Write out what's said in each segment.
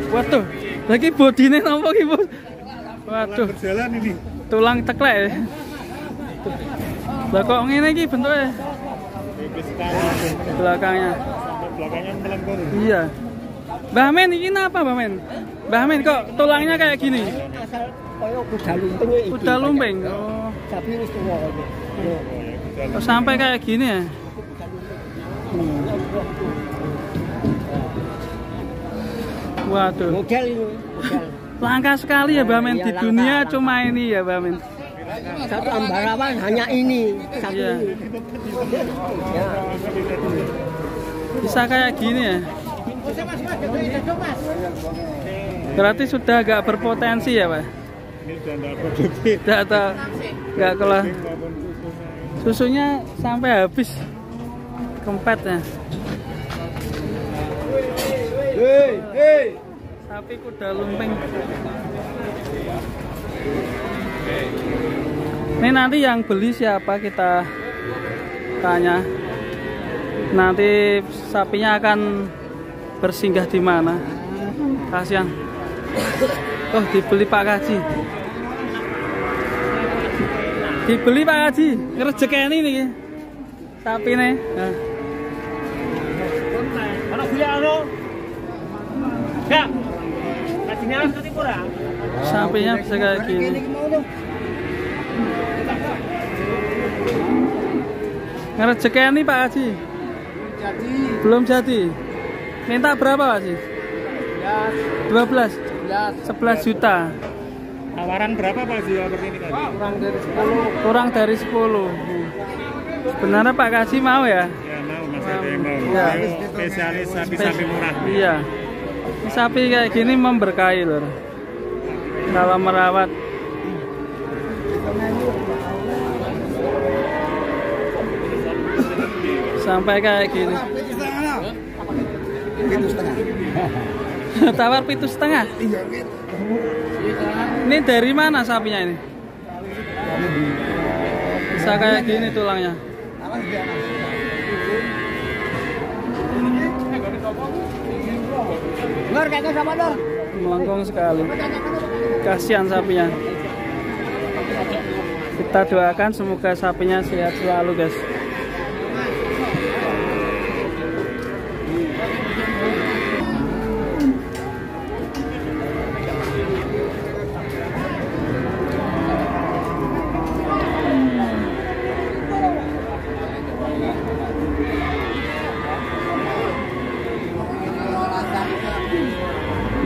Waduh, lagi bodine nopo iki, Bos? Waduh, berjalan ini. Tulang ceklek ya. Lah kok ngene iki bentuknya? Belakangnya. Belakangnya melengkung. Iya. Mbah Men, ini apa Mbah Men? Mbah Men kok tulangnya kayak gini? Kuda lumping. Oh. Sapi wis tuwa kok. Kok sampai kayak gini ya? Waduh. Model ini, model. Langka sekali ya Mbah Men di dunia cuma ini ya Mbah Men. Satu ambarawan hanya ini, satu Iya. ini. Ya. Bisa kayak gini ya? Berarti sudah agak berpotensi ya Pak? Ini sudah enggak produktif. Nggak kelah. Susunya sampai habis. Kempetnya. Hei. Sapi kuda lumping. Ini nanti yang beli siapa kita tanya. Nanti sapinya akan bersinggah di mana? Kasihan. Oh, dibeli Pak Kaji. Dibeli Pak Kaji. Ngerejekeni niki. Sapine. Nah. Ana gula anu. Ya. Kajine harus ketipu ora? Sapinya bisa kayak gini. Ngerejekeni Pak Haji. Belum jadi. Minta berapa Pak Haji? 12. 11 juta. Tawaran berapa Pak Haji seperti ini tadi? Kurang dari 10. Sebenarnya Pak Haji mau ya? Ya mau, masih ada yang mau. Ya. Spesialis sapi-sapi murah. Iya. Ini sapi kayak gini memberkahi loh. Kalau merawat. Sampai kayak gini. Tawar 7,5. Ini dari mana sapinya ini? Bisa kayak gini tulangnya. Melengkung sekali. Kasihan sapinya. Kita doakan semoga sapinya sehat selalu, guys.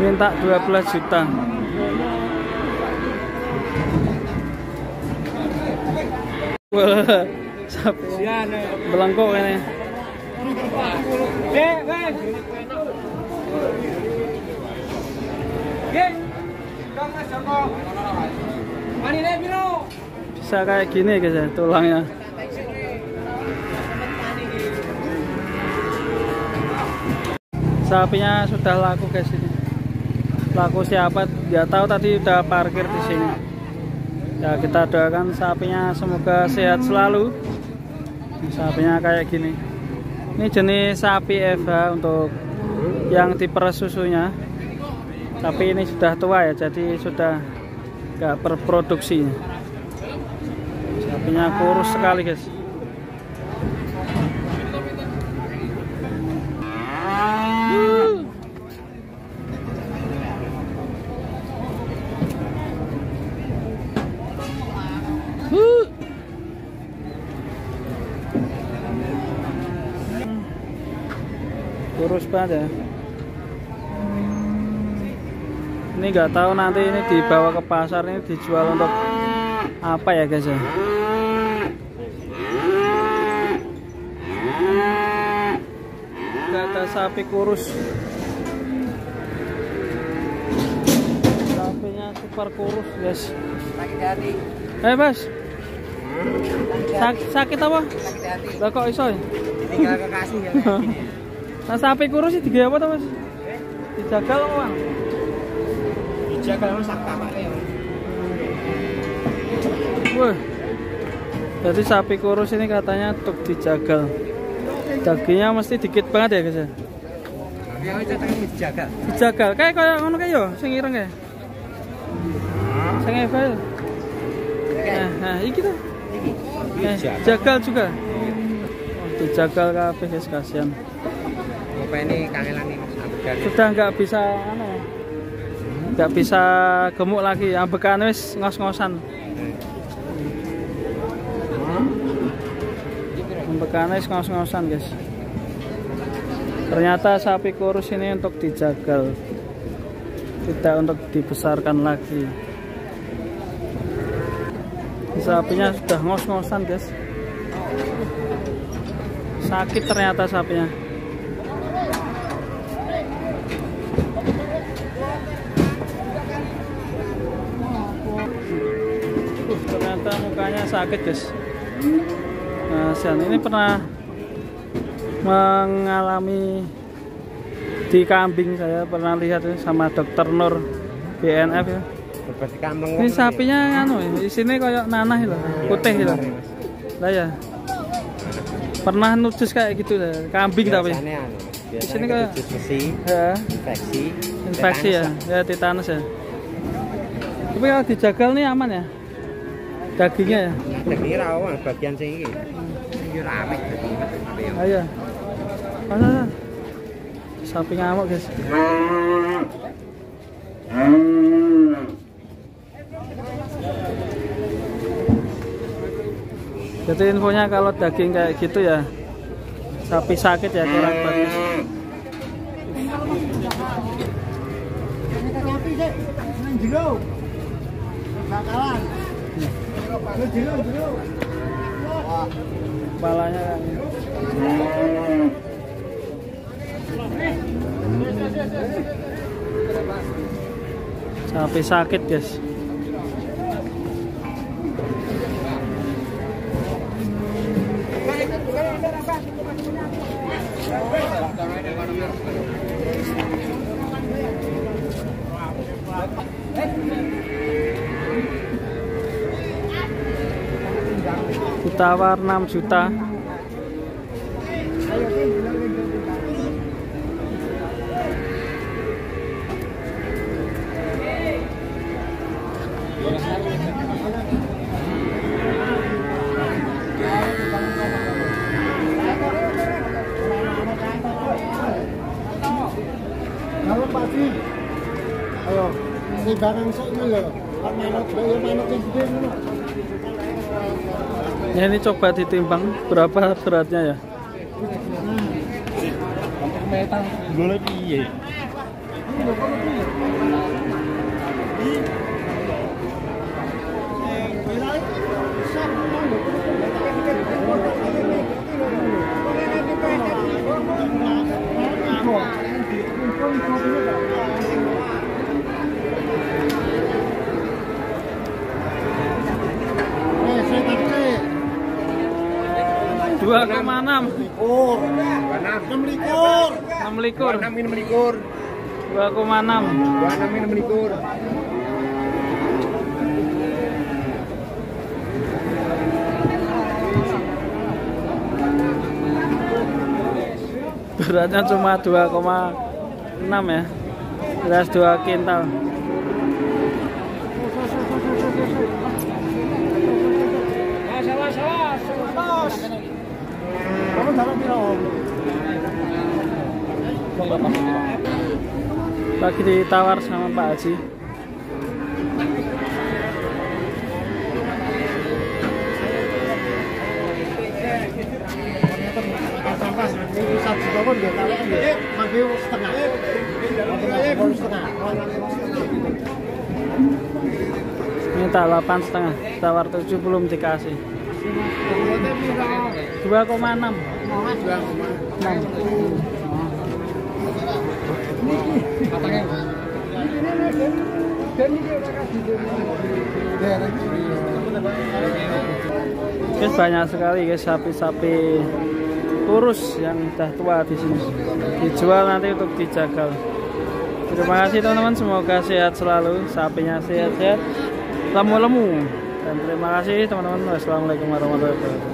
Minta 12 juta. Wah, sapi belangkok ini. Bisa kayak gini guys ya tulangnya. Sapinya sudah laku guys ini. Laku siapa? Nggak tahu, tadi udah parkir di sini. Ya kita doakan sapinya semoga sehat selalu. Sapinya kayak gini. Ini jenis sapi FH untuk yang diperes susunya. Tapi ini sudah tua ya, jadi sudah nggak berproduksi. Sapinya kurus sekali guys. Kurus banget ya. Ini nggak tahu nanti ini dibawa ke pasar ini dijual untuk apa ya guys ya. Nggak ada sapi kurus. Sapinya super kurus guys. Sakit hati. Mas. Sakit apa? Sakit hati. Lah kok iso ya? Tinggal kekasih ya. Nah sapi kurus sih digawe apa to Mas? Dijagal kok Bang. Dijagal Mas sak tapake ya. Wah. Jadi sapi kurus ini katanya untuk dijagal. Dagingnya mesti dikit banget ya guys ya. Dijagal. Kayak ngono kayak yo, sing ireng kayak. Sing Evel. Nah, iki tuh. Jagal juga. Dijagal kabeh guys, kasihan. Apa ini kangelan ini? Sudah nggak bisa nggak bisa gemuk lagi, ambekan wis ngos-ngosan. Ambekan wis ngos-ngosan guys. Ternyata sapi kurus ini untuk dijagal, tidak untuk dibesarkan lagi. Sapinya sudah ngos-ngosan guys. Sakit ternyata sapinya. Ternyata mukanya sakit guys. Nah, ini pernah mengalami di kambing, saya pernah lihat sama Dokter Nur BNF ya. Ini sapinya anu di sini kayak nanah itu, putih itu. Lah ya. Pernah nujus kayak gitu ya, kambing tapi. Di sini kayak ya, infeksi ya, ya tetanus ya. Tapi kalau dijagal nih aman ya? Dagingnya ya? Dagingnya rawa, bagian sini ini rame. Ayo. Mana? Sapi ngamuk guys. Jadi infonya kalau daging kayak gitu ya, sapi sakit ya kurang bagus. Kepalanya kan. Sapi sakit guys. Ditawar 6 juta. Halo Pak Ji. Ayo, ini barang sok ini lho. Manuk yang gede ini. Ya ini coba ditimbang berapa beratnya ya. Metal golek piye? Dua 2,6. 26. Beratnya cuma 2,6 ya. Beras 2 kintal. Lagi ditawar sama Pak Haji. Ini tak 8,5, tawar 7 belum dikasih. 2,6. Guys, banyak sekali guys sapi-sapi kurus yang sudah tua di sini. Dijual nanti untuk dijagal. Terima kasih teman-teman, semoga sehat selalu, sapinya sehat-sehat, lemu-lemu. Dan terima kasih teman-teman. Wassalamualaikum warahmatullahi wabarakatuh.